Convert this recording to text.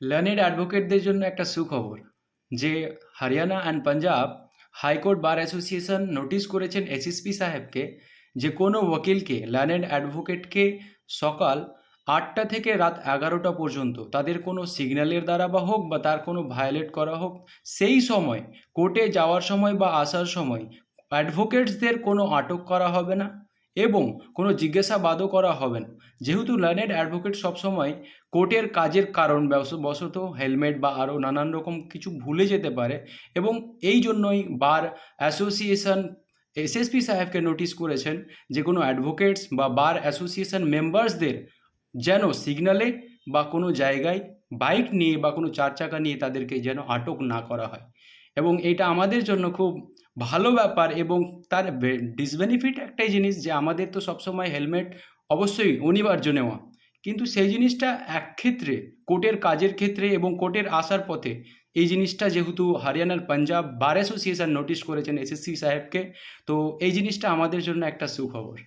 Learned অ্যাডভোকেটদের জন্য একটা সুখবর যে Haryana and Punjab high court bar association notice করেছেন এসএসপি সাহেবকে যে কোনো ওকিলকে লার্নেড অ্যাডভোকেটকে সকাল 8টা থেকে রাত 11টা পর্যন্ত তাদের কোনো সিগন্যালের দ্বারা বা হোক বা তার কোনো ভায়োলেট করা হোক সেই সময় কোর্টে যাওয়ার সময় বা আসার সময় অ্যাডভোকেটসদের কোনো আটক করা হবে না এবং কোনো জিজ্ঞাসাবাদও করা হবে না। যেহেতু লার্নেড অ্যাডভোকেট সবসময় কোর্টের কাজের কারণ বশত হেলমেট বা আরও নানান রকম কিছু ভুলে যেতে পারে এবং এই জন্যই বার অ্যাসোসিয়েশন এসএসপি সাহেবকে নোটিশ করেছেন যে কোনো অ্যাডভোকেটস বা বার অ্যাসোসিয়েশন মেম্বার্সদের যেন সিগনালে বা কোনো জায়গায় বাইক নিয়ে বা কোনো চার চাকা নিয়ে তাদেরকে যেন আটক না করা হয়। এবং এটা আমাদের জন্য খুব ভালো ব্যাপার এবং তার ডিসবেনিফিট একটাই জিনিস যে আমাদের তো সবসময় হেলমেট অবশ্যই অনিবার্য নেওয়া, কিন্তু সেই জিনিসটা এক ক্ষেত্রে কোর্টের কাজের ক্ষেত্রে এবং কোর্টের আসার পথে এই জিনিসটা যেহেতু হরিয়ানার পাঞ্জাব বার অ্যাসোসিয়েশন নোটিশ করেছেন এসএসসি সাহেবকে, তো এই জিনিসটা আমাদের জন্য একটা সুখবর।